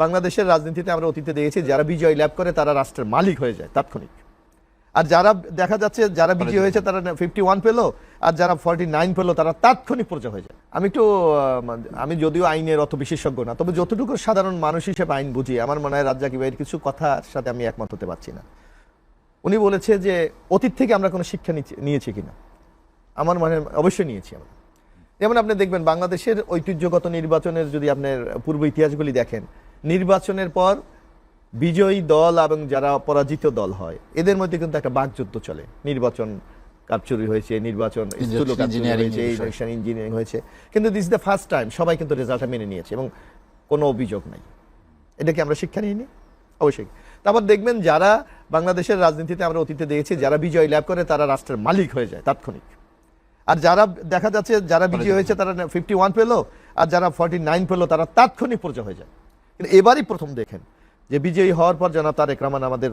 বাংলাদেশের রাজনীতিতে আমরা অতীতে দেখেছি যারা বিজয় লাভ করে তারা রাষ্ট্রের মালিক হয়ে যায় তাৎক্ষণিক, আর যারা দেখা যাচ্ছে যারা বিজয় হয়েছে তারা 51 পেল আর যারা 49 পেল তারা তাৎক্ষণিক পর্যায়ে হয়ে যায়। আমি যদিও আইনের অত বিশেষজ্ঞ না, তবে যতটুকু সাধারণ মানুষ হিসেবে আইন বুঝি, আমার মনে হয় রাজ্জাকি ভাইয়ের কিছু কথার সাথে আমি একমত হতে পারছি না। উনি বলেছে যে অতীত থেকে আমরা কোনো শিক্ষা নিয়েছি কিনা, আমার মনে অবশ্যই নিয়েছি আমরা। যেমন আপনি দেখবেন বাংলাদেশের ঐতিহ্যগত নির্বাচনের যদি আপনার পূর্ব ইতিহাসগুলি দেখেন, নির্বাচনের পর বিজয়ী দল এবং যারা পরাজিত দল হয় এদের মধ্যে কিন্তু একটা বাকযুদ্ধ চলে। নির্বাচন কারচুরি হয়েছে, নির্বাচন ইঞ্জিনিয়ারিং হয়েছে, কিন্তু this is the first time সবাই কিন্তু রেজাল্টটা মেনে নিয়েছে এবং কোনো অভিযোগ নাই। এটা কি আমরা শিক্ষা নিইনি? অবশ্যই। তারপর দেখবেন যারা বাংলাদেশের রাজনীতিতে আমরা অতীতে দেখেছি যারা বিজয় লাভ করে তারা রাষ্ট্রের মালিক হয়ে যায় তাৎক্ষণিক, আর যারা দেখা যাচ্ছে যারা বিজয়ী হয়েছে তারা 51 পেল আর যারা 49 পেল তারা তাৎক্ষণিক পর্যায়ে হয়ে যায়। কিন্তু এবারই প্রথম দেখেন যে বিজয়ী হওয়ার পর জনাব তারেক রহমান আমাদের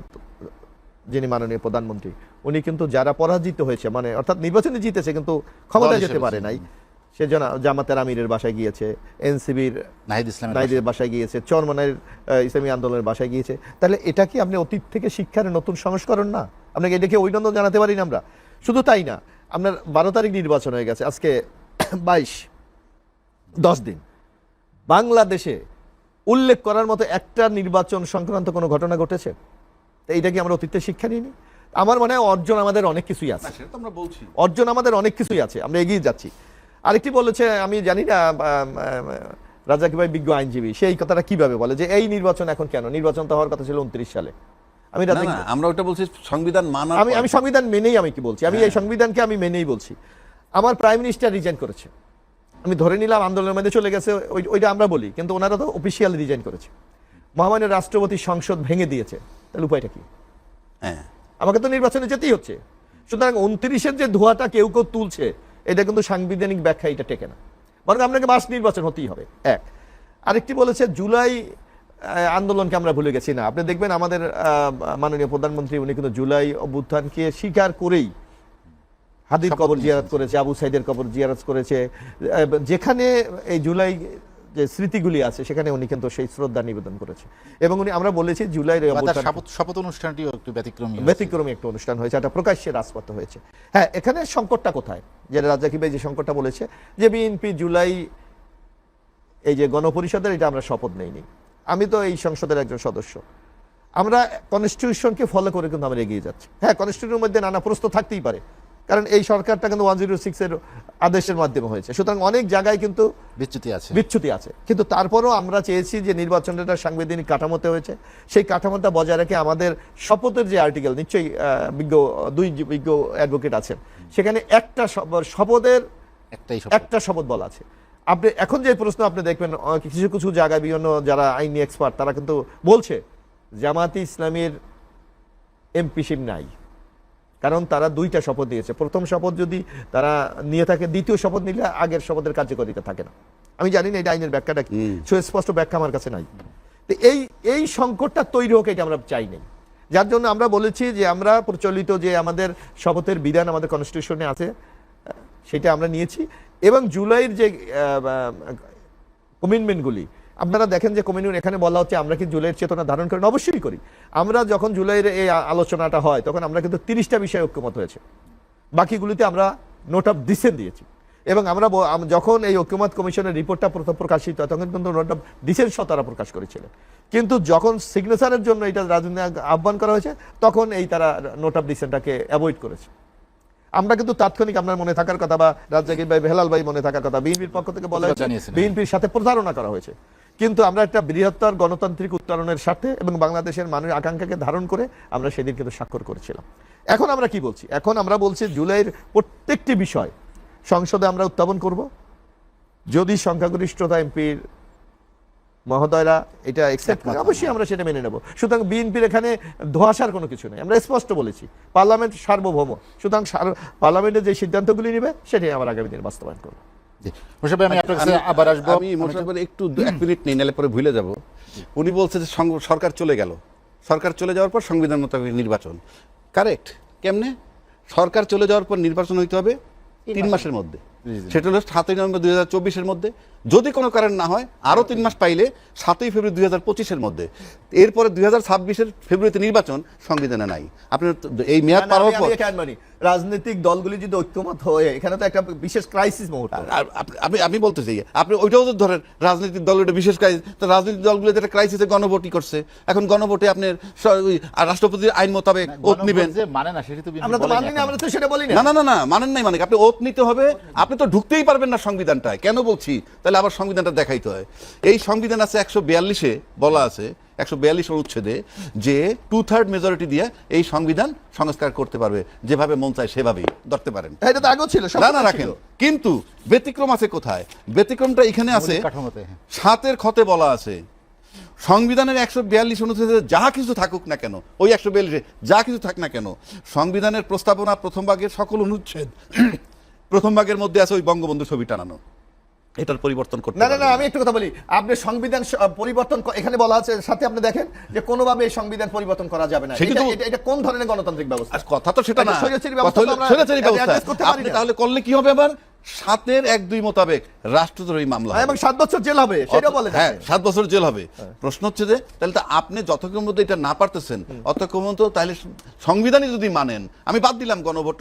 যিনি মাননীয় প্রধানমন্ত্রী, উনি কিন্তু যারা পরাজিত হয়েছে মানে অর্থাৎ নির্বাচনে জিতেছে কিন্তু ক্ষমতায় যেতে পারে নাই, সে জামাতের আমিরের বাসায় গিয়েছে, এনসিবির নাহিদের বাসায় গিয়েছে, চরমনাইর ইসলামী আন্দোলনের বাসায় গিয়েছে। তাহলে এটা কি আপনি অতীত থেকে শিক্ষার নতুন সংস্করণ না? আপনাকে এটাকে অভিনন্দন জানাতে পারি না আমরা? শুধু তাই না, আপনার 12 তারিখ নির্বাচন হয়ে গেছে, আজকে 10 দিন। বাংলাদেশে উল্লেখ করার মতো একটা নির্বাচন সংক্রান্ত কোনো ঘটনা ঘটেছে? তো এইটা কি আমরা অতীতে শিক্ষা নিইনি? আমার মনে হয় অর্জন আমাদের অনেক কিছুই আছে, অর্জন আমাদের অনেক কিছুই আছে, আমরা এগিয়ে যাচ্ছি। আরেকটি বলেছে, আমি জানি না রাজ্জাকি ভাই বিজ্ঞ আইনজীবী, সেই কথাটা কিভাবে বলে যে এই নির্বাচন এখন কেন? নির্বাচন তো হওয়ার কথা ছিল 29 সালে। আমরা ওটা বলছি সংবিধান মানা, আমি সংবিধান মেনেই আমি কি বলছি, আমি এই সংবিধানকে আমি মেনেই বলছি। আমার প্রাইম মিনিস্টার রিজাইন করেছে, আমি ধরে নিলাম আন্দোলনের মধ্যে চলে গেছে, ওইটা আমরা বলি, কিন্তু ওনারা তো অফিসিয়ালি রিজাইন করেছে। মহামান্য রাষ্ট্রপতি সংসদ ভেঙে দিয়েছে, তাহলে উপায়টা কি? আমাকে তো নির্বাচনে যেতেই হচ্ছে। সুতরাং 29-এর যে ধোঁয়াটা কেউ কেউ তুলছে, এটা কিন্তু সাংবিধানিক ব্যাখ্যা এটা টেকে না, বরং আপনাকে মাস নির্বাচন হতেই হবে। এক। আরেকটি বলেছে জুলাই আন্দোলনকে আমরা ভুলে গেছি না। আপনি দেখবেন আমাদের মাননীয় প্রধানমন্ত্রী উনি কিন্তু জুলাই অভ্যুত্থানকে স্বীকার করেই হাদির কবর জিয়ারত করেছে, আবু সাইদের কবর জিয়ারত করেছে, যেখানে এই জুলাই যে স্মৃতিগুলি আছে সেখানে উনি কিন্তু সেই শ্রদ্ধা নিবেদন করেছে। এবং উনি আমরা বলেছি জুলাইয়ের শপথ অনুষ্ঠানটিও একটু ব্যতিক্রমী একটা অনুষ্ঠান হয়েছে, একটা প্রকাশ্যে রাজপথ হয়েছে। হ্যাঁ, এখানে সংকটটা কোথায়? যে রাজ্জাকি ভাই যে সংকটটা বলেছে যে বিএনপি জুলাই এই যে গণপরিষদের, এটা আমরা শপথ নেইনি। আমি তো এই সংসদের একজন সদস্য, আমরা কনস্টিটিউশনকে ফলো করে কিন্তু আমরা এগিয়ে যাচ্ছি। হ্যাঁ, কনস্টিটিউশনের মধ্যে নানা প্রশ্ন থাকতেই পারে, কারণ এই সরকারটা কিন্তু 106-এর আদেশের মাধ্যমে হয়েছে, সুতরাং অনেক জায়গায় কিন্তু বিচ্যুতি আছে। কিন্তু তারপরও আমরা চেয়েছি যে নির্বাচনটা সাংবিধানিক কাঠামোতে হয়েছে, সেই কাঠামোটা বজায় রেখে আমাদের শপথের যে আর্টিকেল, নিশ্চয়ই দুই বিজ্ঞ অ্যাডভোকেট আছেন, সেখানে একটা শপথের একটা শপথ বলা আছে। আপনি এখন যে প্রশ্ন আপনি দেখবেন কিছু কিছু জায়গায় বিভিন্ন যারা আইনি এক্সপার্ট তারা কিন্তু বলছে জামায়াতে ইসলামীর এমপিশিপ নাই, কারণ তারা 2টা শপথ দিয়েছে। প্রথম শপথ যদি তারা নিয়ে থাকে, দ্বিতীয় শপথ নিলে আগের শপথের কার্যকারিতা থাকে না। আমি জানি না এটা আইনের ব্যাখ্যাটা কি, সুস্পষ্ট ব্যাখ্যা আমার কাছে নাই। তো এই সংকটটা তৈরি হোক, এটা আমরা চাই নাই। যার জন্য আমরা বলেছি যে আমরা প্রচলিত যে আমাদের শপথের বিধান আমাদের কনস্টিটিউশনে আছে সেটা আমরা নিয়েছি। এবং জুলাইয়ের যে কমিটমেন্টগুলি আপনারা দেখেন যে কমিটমেন্ট এখানে বলা হচ্ছে আমরা কি জুলাইয়ের চেতনা ধারণ করেন? অবশ্যই করি। আমরা যখন জুলাইয়ের এই আলোচনাটা হয় তখন আমরা কিন্তু 30টা বিষয়ে ঐক্যমত হয়েছে, বাকিগুলিতে আমরা নোট অফ ডিসেন্ট দিয়েছি। এবং আমরা যখন এই ঐক্যমত কমিশনের রিপোর্টটা প্রথম প্রকাশিত হয় তখন কিন্তু নোট অফ ডিসেন্ট তারা প্রকাশ করেছিলেন, কিন্তু যখন সিগনেচারের জন্য এটা রাজনীতি আহ্বান করা হয়েছে তখন এই তারা নোট অফ ডিসেন্টটাকে অ্যাভয়েড করেছে। আমরা কিন্তু তাৎক্ষণিক আপনার মনে থাকার কথা বা রাজ্জাকি ভাই বেলাল ভাই মনে থাকার কথা, বিএনপির পক্ষ থেকে বলা হয়েছে বিএনপির সাথে প্রতারণা করা হয়েছে, কিন্তু আমরা একটা বৃহত্তর গণতান্ত্রিক উত্তরণের সাথে এবং বাংলাদেশের মানুষের আকাঙ্ক্ষাকে ধারণ করে আমরা সেদিন কিন্তু স্বাক্ষর করেছিলাম। এখন আমরা কি বলছি? এখন আমরা বলছি জুলাইয়ের প্রত্যেকটি বিষয় সংসদে আমরা উত্থাপন করব, যদি সংখ্যাগরিষ্ঠতা এমপির মহোদয়রা এটা অ্যাকসেপ্ট করে অবশ্যই আমরা সেটা মেনে নেব। সুতরাং বিএনপির এখানে ধোঁয়াশার কোনো কিছু নেই, আমরা স্পষ্ট বলেছি পার্লামেন্ট সার্বভৌম, সুতরাং পার্লামেন্টের যে সিদ্ধান্তগুলি নেবে সেটাই আমরা আগামী দিনে বাস্তবায়ন করব। আমি আপনার কাছে আবার আসবো, আমি মোশাররফ একটু 1 মিনিট নেই, নালে পরে ভুলে যাব। উনি বলছে যে সরকার চলে গেল, সরকার চলে যাওয়ার পর সংবিধান মোতাবেক নির্বাচন। কারেক্ট? কেমনে? সরকার চলে যাওয়ার পর নির্বাচন হইতে হবে 3 মাসের মধ্যে। সেটা হলো 7ই নভেম্বর 2024-এর মধ্যে, যদি কোনো কারণ না হয় আরো 3 মাস পাইলে 7ই ফেব্রুয়ারি 2025-এর মধ্যে। এরপরে 2026-এর ফেব্রুয়ারিতে নির্বাচন, সংবিধানে নাই। আপনি এই মেয়াদ পার হওয়ার পর রাজনৈতিক দলগুলি যদি ঐক্যমত হয়ে, এখানে তো একটা বিশেষ ক্রাইসিস মুহূর্ত। আমি বলতে চাই, আপনি ওইটাও তো ধরেন রাজনৈতিক দল, এটা বিশেষ ক্রাইসিস, তো রাজনৈতিক দলগুলো একটা ক্রাইসিসে গণভোটই করছে। এখন গণভোটে আপনার রাষ্ট্রপতির আইন মোতাবেক ওত নেবেন, যে মানে না সেটা তো বিএনপি আমরা তো বলেনি মানি না, এখনো। আমরা তো সেটা বলি না। না মানেন নাই, মানে আপনি ওত নিতে হবে। আপনি তো ঢুকতেই পারবেন না সংবিধানটায়। কেন বলছি? তাহলে আবার সংবিধানটা দেখাইতে হয়। এই সংবিধান আছে 142-এ বলা আছে, 142 অনুচ্ছেদে, যে 2/3 মেজরিটি দিয়ে এই সংবিধান সংস্কার করতে পারবে, যেভাবে মন চায় সেভাবেই ধরতে পারেন। এটা তো আগেও ছিল, না রাখেন, কিন্তু ব্যতিক্রম আছে কোথায়? ব্যতিক্রমটা এখানে আছে, মৌলিক কাঠামোতে, হ্যাঁ। 7-এর খতে বলা আছে সংবিধানের 142 অনুচ্ছেদে যা কিছু থাকুক না কেন, ওই 142-এ যা কিছু থাক না কেন, সংবিধানের প্রস্তাবনা প্রথম ভাগের সকল অনুচ্ছেদ প্রথম ভাগের মধ্যে আছে ওই বঙ্গবন্ধু ছবি টানানো। এটার পরিবর্তন করতে না পারবেন আমি একটু কথা বলি। আপনি সংবিধান পরিবর্তন এখানে বলা আছে, সাথে আপনি দেখেন যে কোনোভাবে এই সংবিধান পরিবর্তন করা যাবে না। সেটা তো- এটা কোন ধরনের গণতান্ত্রিক ব্যবস্থা? আর কথা তো সেটা না, একটা স্বৈরাচারী ব্যবস্থা কথা হলো তো আমরা স্বৈরাচারী ব্যবস্থা। adjust করতে পারি আপনি না। তাহলে করলে কি হবে? আবার 7-এর 1-2 মোতাবেক রাষ্ট্রদ্রোহী মামলা হবে। এবং 7 বছর জেল হবে, সেটাও বলে হ্যাঁ, যাচ্ছে। 7 বছর জেল হবে। প্রশ্ন হচ্ছে যে তাহলে তো আপনি যতক্ষণ মধ্যে এটা না পারতেছেন অতক্ষণ পর্যন্ত, তাহলে সংবিধানই যদি মানেন, আমি বাদ দিলাম গণভোট,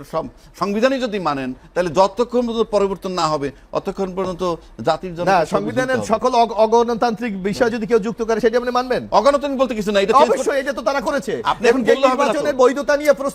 সংবিধানই যদি মানেন, তাহলে যতক্ষণ পর্যন্ত পরিবর্তন না হবে অতক্ষণ পর্যন্ত জাতির জন্য না, সংবিধানের সকল অগণতান্ত্রিক বিষয় যদি কেউ যুক্ত করে, সেটা আপনি মানবেন? অগণতান্ত্রিক বলতে কিছু না, এটা change করতে- অবশ্যই, এটা তো তারা করেছে। আপনি এখন এখন বললে হবে না তো। নির্বাচনের বৈধতা নিয়ে প্রশ্ন